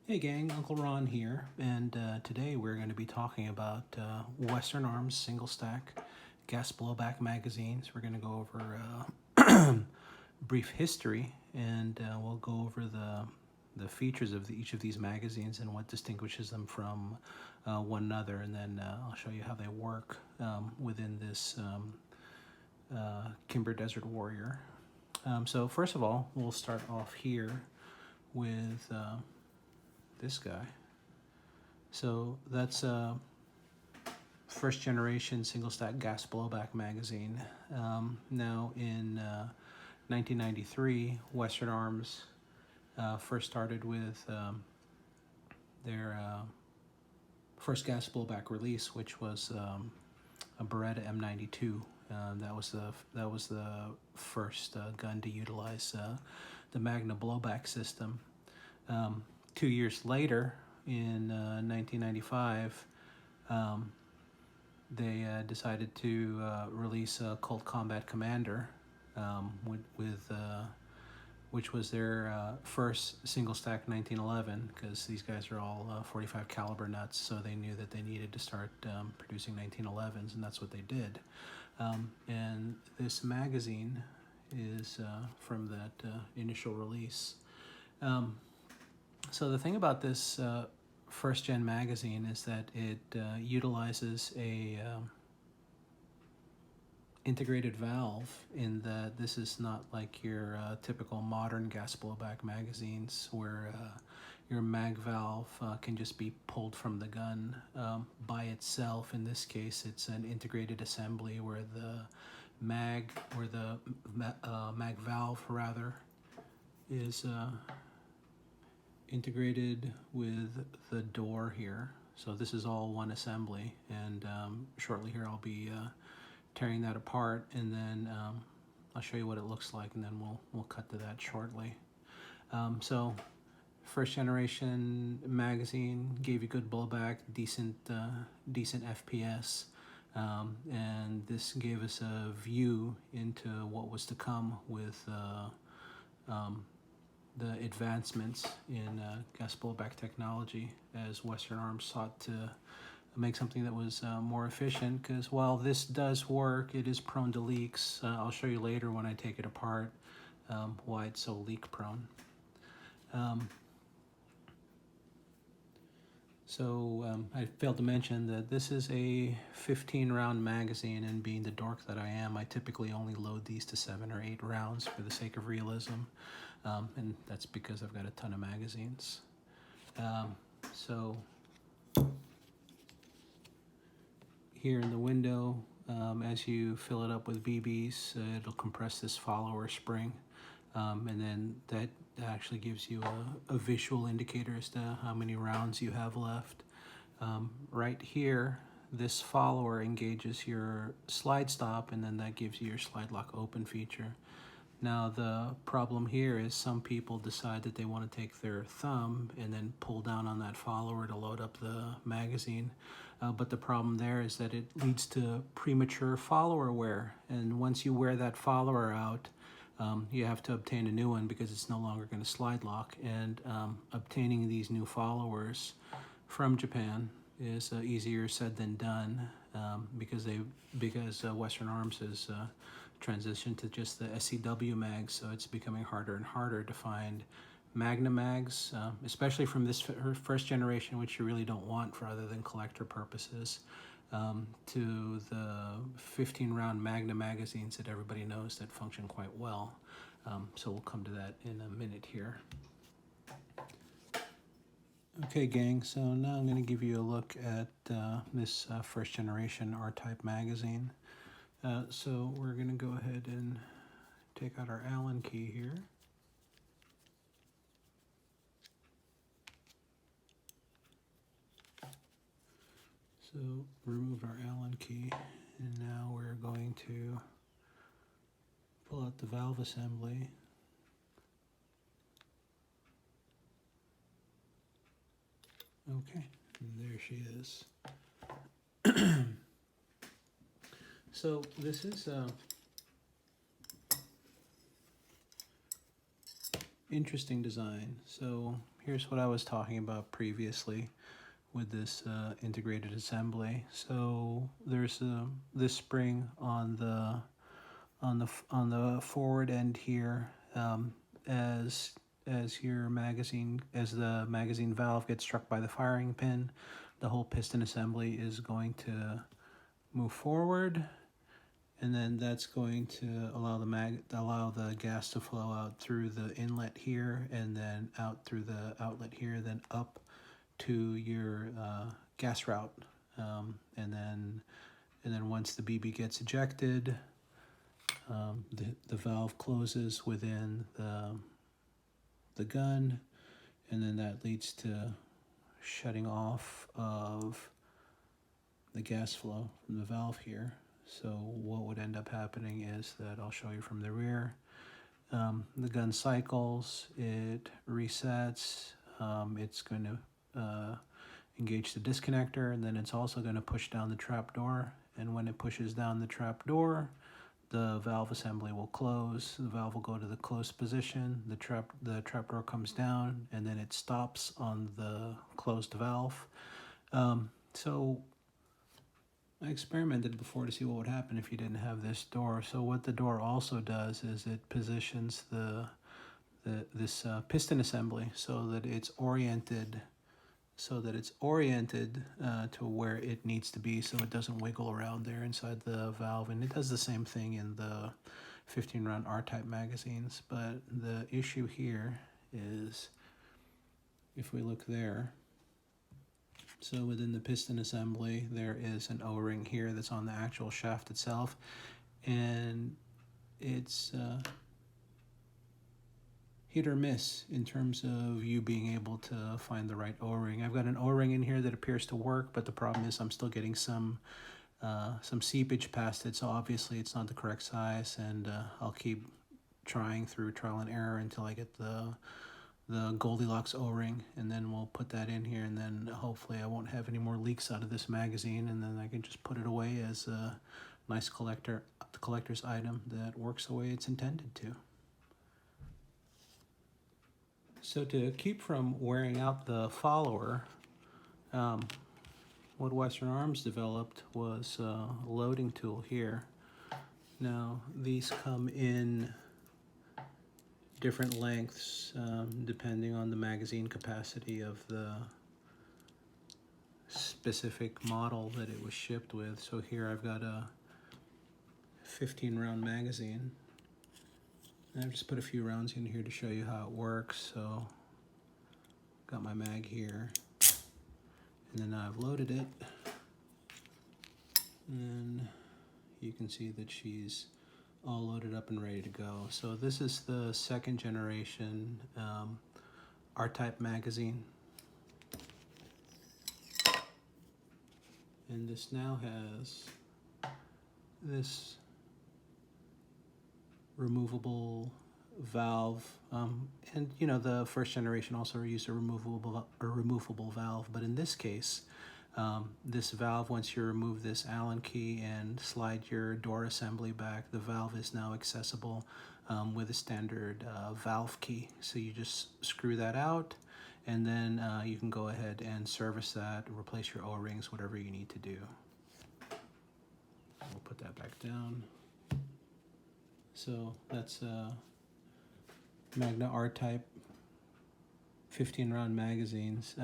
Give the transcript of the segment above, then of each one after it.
Hey gang, Uncle Ron here, and today we're going to be talking about Western Arms single stack gas blowback magazines. We're going to go over brief history, and we'll go over the features of each of these magazines and what distinguishes them from one another, and then I'll show you how they work within this Kimber Desert Warrior. So first of all, we'll start off here with this guy. So that's a first generation single stack gas blowback magazine. Now in 1993, Western Arms first started with their first gas blowback release, which was a Beretta M92. That was the first gun to utilize the Magna blowback system. 2 years later, in 1995, they decided to release a Colt Combat Commander, which was their first single stack 1911, because these guys are all 45 caliber nuts, so they knew that they needed to start producing 1911s, and that's what they did. And this magazine is from that initial release. So the thing about this first gen magazine is that it utilizes a integrated valve, in that this is not like your typical modern gas blowback magazines where your mag valve can just be pulled from the gun by itself. In this case, it's an integrated assembly where the mag, or the mag valve rather, is integrated with the door here. So this is all one assembly, and shortly here I'll be tearing that apart, and then I'll show you what it looks like, and then we'll cut to that shortly. So first generation magazine gave you good blowback, decent FPS, and this gave us a view into what was to come with the advancements in gas blowback technology, as Western Arms sought to make something that was more efficient, because while this does work, it is prone to leaks. I'll show you later when I take it apart why it's so leak prone. I failed to mention that this is a 15 round magazine, and being the dork that I am, I typically only load these to 7 or 8 rounds for the sake of realism, and that's because I've got a ton of magazines. So here in the window, as you fill it up with BBs, it'll compress this follower spring, and then that actually gives you a visual indicator as to how many rounds you have left. Right here, this follower engages your slide stop, and then that gives you your slide lock open feature. Now the problem here is some people decide that they want to take their thumb and then pull down on that follower to load up the magazine. But the problem there is that it leads to premature follower wear, and once you wear that follower out, you have to obtain a new one because it's no longer going to slide lock. And obtaining these new followers from Japan is easier said than done, because Western Arms has transitioned to just the SCW mags, so it's becoming harder and harder to find magna mags, especially from this first generation, which you really don't want for other than collector purposes, to the 15 round magna magazines that everybody knows that function quite well. So we'll come to that in a minute here. Okay gang, so now I'm going to give you a look at this first generation RType magazine. So we're going to go ahead and take out our Allen key here. So remove our Allen key, and now we're going to pull out the valve assembly. Okay, and there she is. So this is interesting design. So here's what I was talking about previously with this integrated assembly. So there's this spring on the forward end here, as the magazine valve gets struck by the firing pin, the whole piston assembly is going to move forward, and then that's going to allow the gas to flow out through the inlet here, and then out through the outlet here, then up to your gas route, and then once the BB gets ejected, the valve closes within the gun, and then that leads to shutting off of the gas flow from the valve here. So what would end up happening is that I'll show you from the rear. The gun cycles, it resets, it's going to engage the disconnector, and then it's also going to push down the trap door. And when it pushes down the trap door, the valve assembly will close. The valve will go to the closed position. The trap door comes down, and then it stops on the closed valve. So I experimented before to see what would happen if you didn't have this door. So what the door also does is it positions this piston assembly so that it's oriented to where it needs to be, so it doesn't wiggle around there inside the valve. And it does the same thing in the 15-round R-type magazines. But the issue here is, if we look there, so within the piston assembly, there is an O-ring here that's on the actual shaft itself, and it's hit or miss in terms of you being able to find the right O-ring. I've got an O-ring in here that appears to work, but the problem is I'm still getting some seepage past it, so obviously it's not the correct size, and I'll keep trying through trial and error until I get the Goldilocks O-ring, and then we'll put that in here, and then hopefully I won't have any more leaks out of this magazine, and then I can just put it away as a nice collector's item that works the way it's intended to. So to keep from wearing out the follower, what Western Arms developed was a loading tool here. Now these come in different lengths depending on the magazine capacity of the specific model that it was shipped with. So here I've got a 15-round magazine. I've just put a few rounds in here to show you how it works. So got my mag here, and then I've loaded it, and you can see that she's all loaded up and ready to go. So this is the second generation RType magazine, and this now has this removable valve, and you know, the first generation also used a removable valve, but in this case, this valve, once you remove this Allen key and slide your door assembly back, the valve is now accessible with a standard valve key. So you just screw that out, and then you can go ahead and service that, replace your O-rings, whatever you need to do. We'll put that back down. So that's Magna RType 15-round magazines.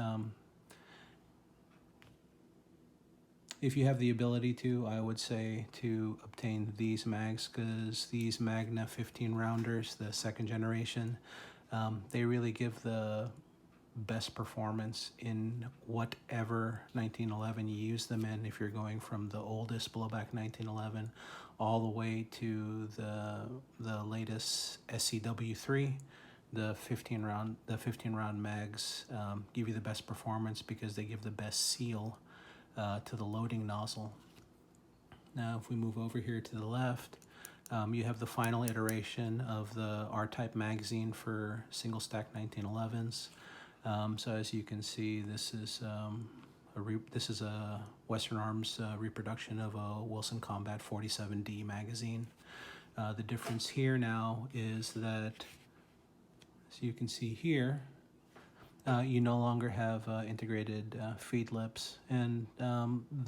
If you have the ability to, I would say to obtain these mags, because these Magna 15-rounders, the second generation, they really give the best performance in whatever 1911 you use them in. If you're going from the oldest blowback 1911 all the way to the latest SCW3, the 15-round mags give you the best performance because they give the best seal to the loading nozzle. Now if we move over here to the left, you have the final iteration of the R-type magazine for single stack 1911s. So as you can see, this is a Western Arms reproduction of a Wilson Combat 47D magazine. The difference here now is that, So you can see here, you no longer have integrated feed lips, and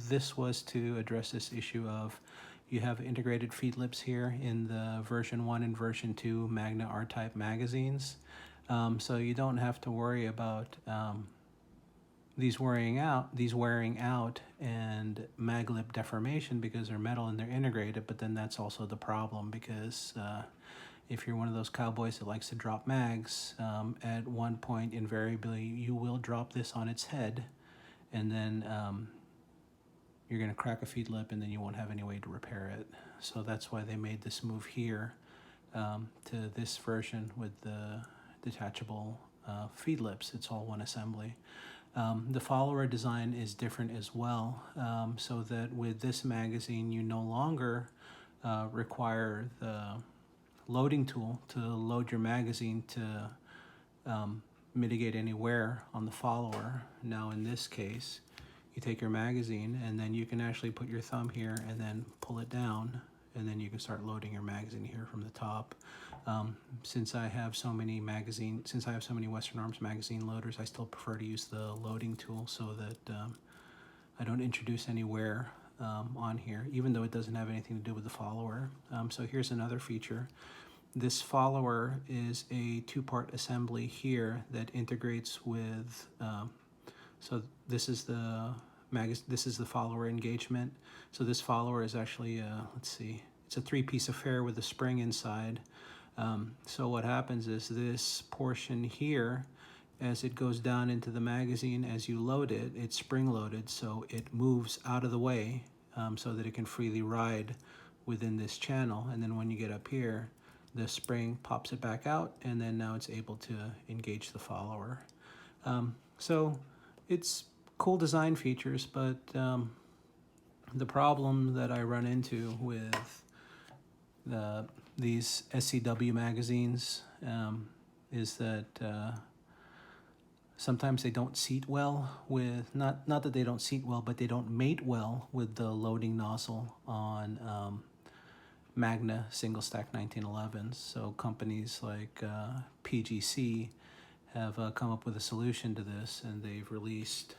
this was to address this issue of you have integrated feed lips here in the version 1 and version 2 Magna RType magazines. So you don't have to worry about these wearing out and mag lip deformation because they're metal and they're integrated. But then that's also the problem, because if you're one of those cowboys that likes to drop mags, at one point invariably you will drop this on its head, and then you're going to crack a feed lip, and then you won't have any way to repair it. So that's why they made this move here to this version with the detachable feed lips. It's all one assembly. The follower design is different as well, so that with this magazine you no longer require the loading tool to load your magazine to mitigate any wear on the follower. Now in this case, you take your magazine and then you can actually put your thumb here and then pull it down, and then you can start loading your magazine here from the top. Since I have so many Western Arms magazine loaders, I still prefer to use the loading tool so that I don't introduce any wear on here, even though it doesn't have anything to do with the follower. So here's another feature. This follower is a two-part assembly here that integrates with, so this is the follower engagement. So this follower is actually, let's see, it's a three-piece affair with a spring inside. So what happens is this portion here, as it goes down into the magazine, as you load it, it's spring-loaded, so it moves out of the way so that it can freely ride within this channel. And then when you get up here, the spring pops it back out, and then now it's able to engage the follower. So it's cool design features, but the problem that I run into with these SCW magazines is that sometimes they don't seat well with, not that they don't seat well, but they don't mate well with the loading nozzle on Magna single stack 1911s. So companies like PGC have come up with a solution to this, and they've released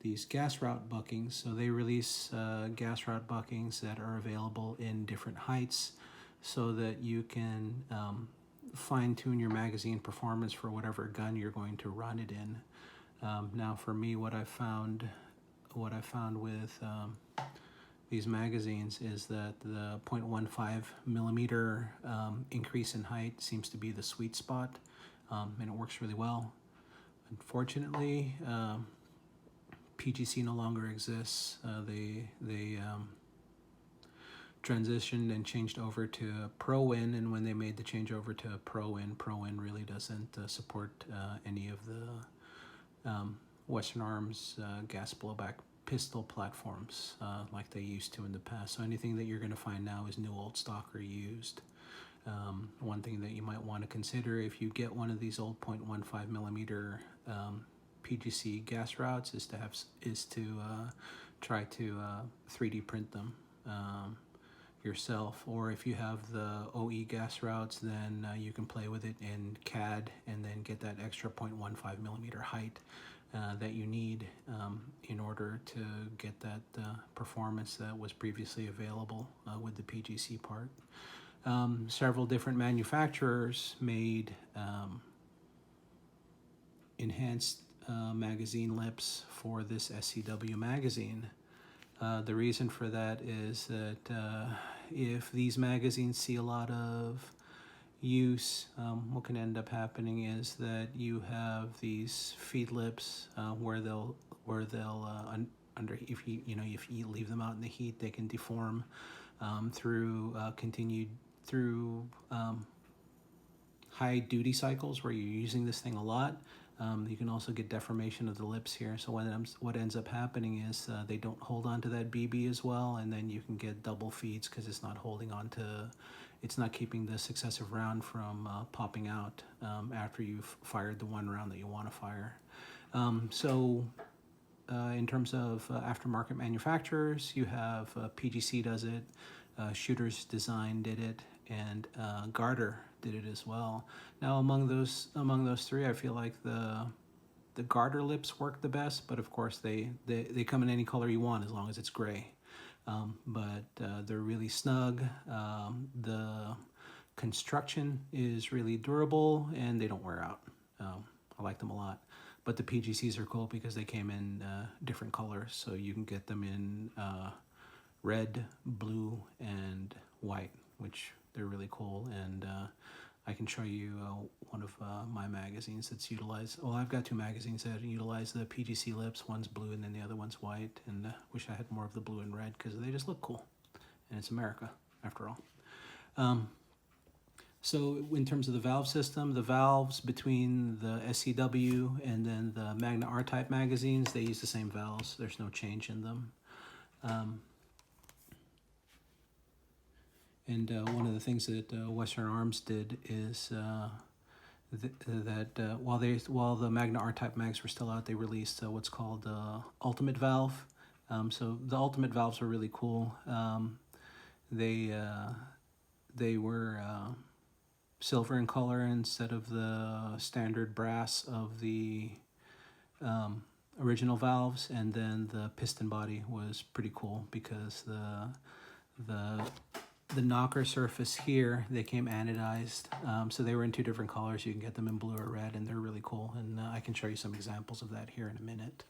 these gas route buckings. So they release gas route buckings that are available in different heights so that you can fine-tune your magazine performance for whatever gun you're going to run it in. Now for me, what I found with these magazines is that the 0.15 millimeter increase in height seems to be the sweet spot, and it works really well. Unfortunately, PGC no longer exists. They transitioned and changed over to ProWin, and when they made the change over to ProWin really doesn't support any of the Western Arms gas blowback pistol platforms like they used to in the past. So anything that you're going to find now is new, old stock, or used. One thing that you might want to consider if you get one of these old 0.15 millimeter PGC gas routes is to try to 3D print them yourself, or if you have the OE gas routes, then you can play with it in CAD and then get that extra 0.15 millimeter height that you need in order to get that performance that was previously available with the PGC part. Several different manufacturers made enhanced magazine lips for this SCW magazine. The reason for that is that if these magazines see a lot of use, what can end up happening is that you have these feed lips where they'll if you leave them out in the heat, they can deform through high duty cycles where you're using this thing a lot. You can also get deformation of the lips here. So what ends up happening is they don't hold on to that BB as well, and then you can get double feeds because it's not holding on to, it's not keeping the successive round from popping out after you've fired the one round that you want to fire. In terms of aftermarket manufacturers, you have PGC does it, Shooters Design did it, and Garter did it as well. Now among those three, I feel like the garter lips work the best, but of course they come in any color you want as long as it's gray. But they're really snug. The construction is really durable and they don't wear out. I like them a lot. But the PGCs are cool because they came in different colors, so you can get them in red, blue, and white, which they're really cool. And I can show you one of my magazines that's utilized. Well, I've got two magazines that utilize the PGC lips. One's blue and then the other one's white. And wish I had more of the blue and red because they just look cool. And it's America, after all. So in terms of the valve system, the valves between the SCW and then the Magna RType magazines, they use the same valves. There's no change in them. And one of the things that Western Arms did is while the Magna RType mags were still out, they released what's called the Ultimate Valve. So the Ultimate valves are really cool. They were silver in color instead of the standard brass of the original valves, and then the piston body was pretty cool because the knocker surface here, they came anodized, so they were in two different colors. You can get them in blue or red, and they're really cool, and I can show you some examples of that here in a minute.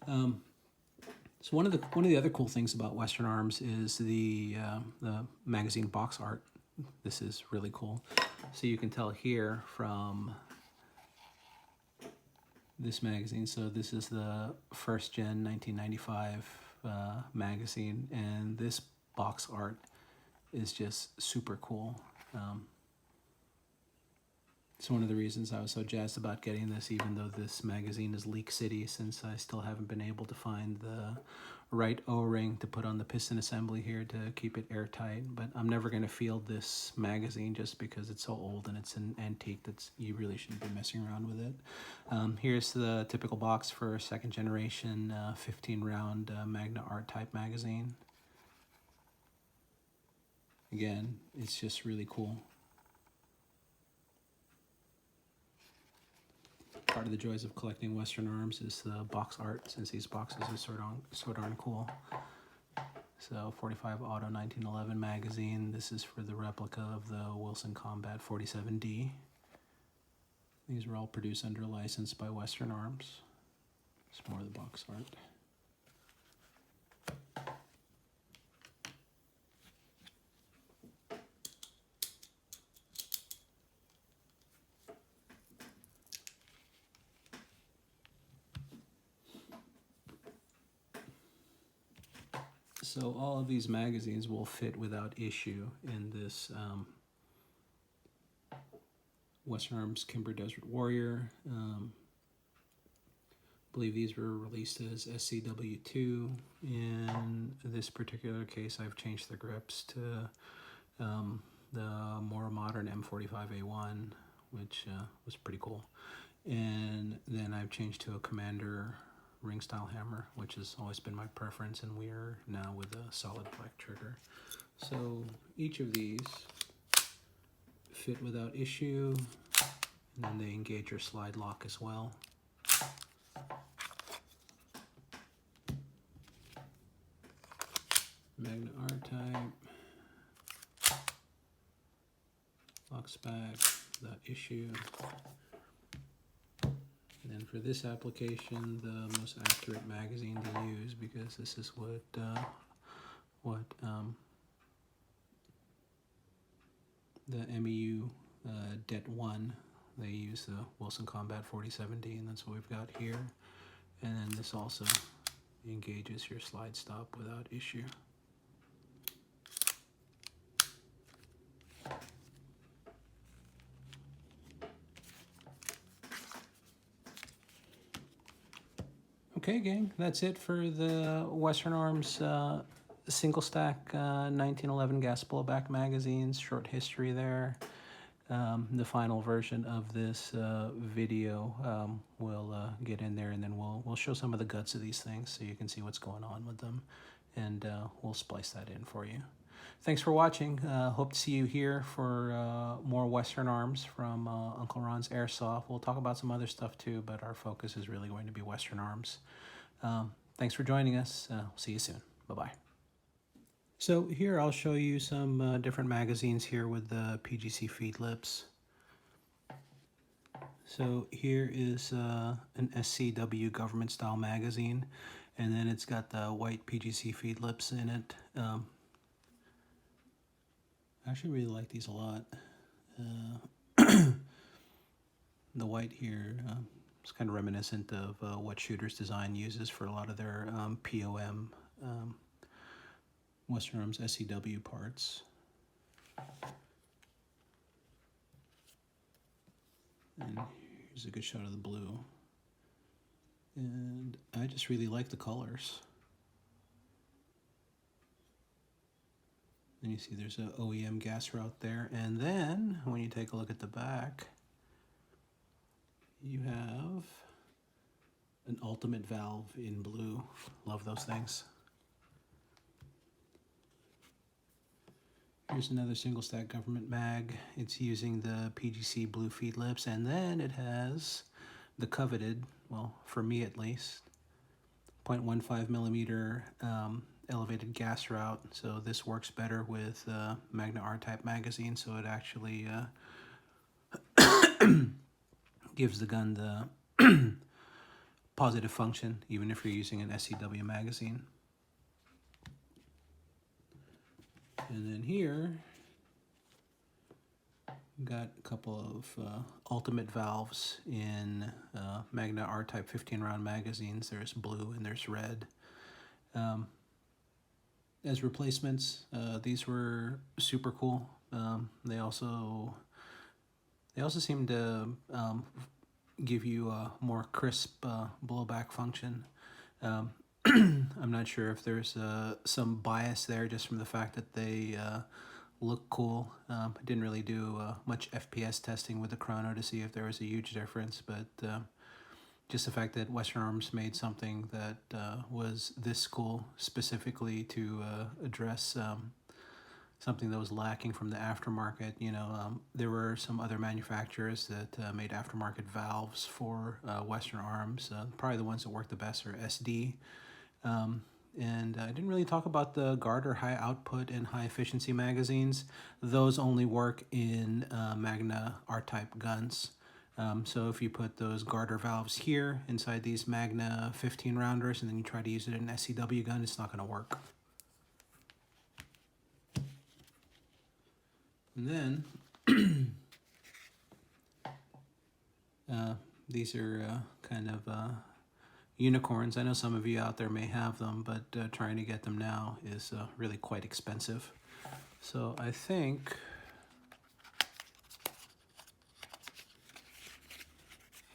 So one of the other cool things about Western Arms is the magazine box art. This is really cool. So you can tell here from this magazine. So this is the first gen 1995 magazine, and this box art is just super cool. It's one of the reasons I was so jazzed about getting this, even though this magazine is leak city, since I still haven't been able to find the right O-ring to put on the piston assembly here to keep it airtight. But I'm never going to field this magazine just because it's so old and it's an antique you really shouldn't be messing around with it. Here's the typical box for second generation 15 round Magna RType magazine. Again, it's just really cool. Part of the joys of collecting Western Arms is the box art, since these boxes are so darn cool. So 45 Auto 1911 magazine. This is for the replica of the Wilson Combat 47D. These were all produced under license by Western Arms. It's more of the box art. So all of these magazines will fit without issue in this Western Arms Kimber Desert Warrior. I believe these were released as SCW2. In this particular case, I've changed the grips to the more modern M45A1, which was pretty cool. And then I've changed to a Commander ring style hammer, which has always been my preference, and we are now with a solid black trigger. So each of these fit without issue, and then they engage your slide lock as well. Magna RType locks back without issue. And then for this application, the most accurate magazine to use, because this is what the MEU Det 1, they use the Wilson Combat 47D, and that's what we've got here. And then this also engages your slide stop without issue. Okay, gang, that's it for the Western Arms single stack 1911 gas blowback magazines. Short history there. The final version of this video will get in there, and then we'll show some of the guts of these things so you can see what's going on with them, and we'll splice that in for you. thanks for watching. Hope to see you here for more Western arms from Uncle Ron's Airsoft. We'll talk about some other stuff too, but our focus is really going to be Western arms. Thanks for joining us. See you soon. Bye-bye. So here I'll show you some different magazines here with the PGC feed lips. So here is an SCW government style magazine, and then it's got the white PGC feed lips in it. I actually really like these a lot. The white here is kind of reminiscent of what Shooter's Design uses for a lot of their POM Western Arms SCW parts. And here's a good shot of the blue. And I just really like the colors. And you see there's an OEM gas route there. And then when you take a look at the back, you have an ultimate valve in blue. Love those things. Here's another single stack government mag. It's using the PGC blue feed lips, and then it has the coveted, well, for me at least, 0.15 millimeter elevated gas route. So this works better with Magna RType magazine, so it actually gives the gun the positive function, even if you're using an SCW magazine. And then here, we've got a couple of ultimate valves in Magna RType 15-round magazines. There's blue and there's red. As replacements, these were super cool. They also seem to give you a more crisp blowback function. I'm not sure if there's some bias there just from the fact that they look cool. I didn't really do much FPS testing with the chrono to see if there was a huge difference, but just the fact that Western Arms made something that was this cool specifically to address something that was lacking from the aftermarket. You know, there were some other manufacturers that made aftermarket valves for Western Arms. Probably the ones that work the best are SD. And I didn't really talk about the Garter high output and high efficiency magazines. Those only work in Magna RType guns. So if you put those Garter valves here inside these Magna 15 rounders and then you try to use it in an SCW gun, it's not going to work. And then these are kind of unicorns. I know some of you out there may have them, but trying to get them now is really quite expensive. So I think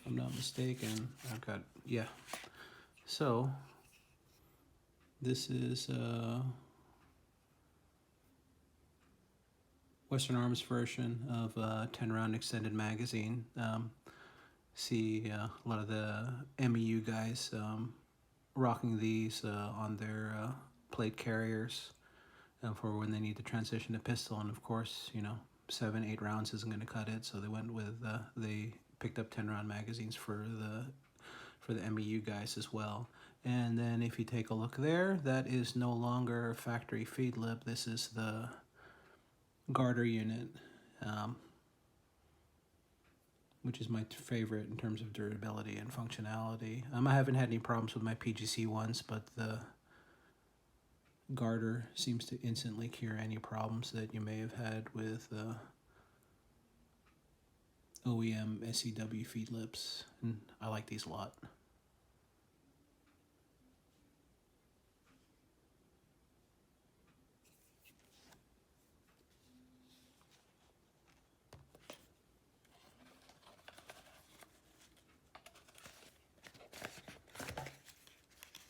if I'm not mistaken, I've got, yeah. So this is Western Arms version of a 10-round extended magazine. See a lot of the MEU guys rocking these on their plate carriers for when they need to transition to pistol. And of course, you know, 7-8 rounds isn't going to cut it, so they went with they picked up 10-round magazines for the MEU guys as well. And then if you take a look there, that is no longer factory feed lip. This is the Garter unit, which is my favorite in terms of durability and functionality. I haven't had any problems with my PGC ones, but the Garter seems to instantly cure any problems that you may have had with OEM SCW feed lips, and I like these a lot.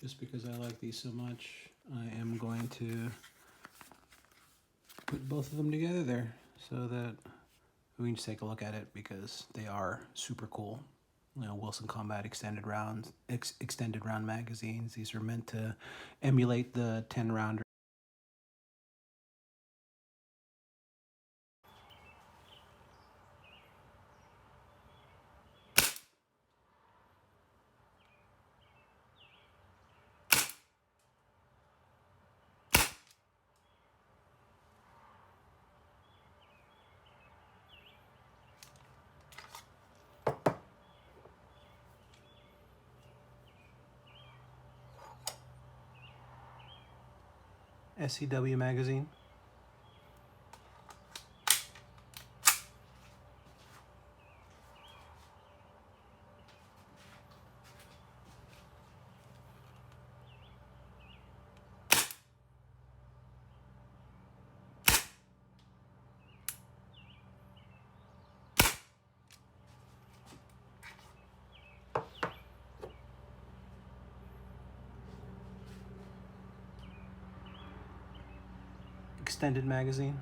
Just because I like these so much, I am going to put both of them together there so that we can just take a look at it because they are super cool. You know, Wilson Combat extended round magazines. These are meant to emulate the 10-rounder SCW magazine. Extended magazine.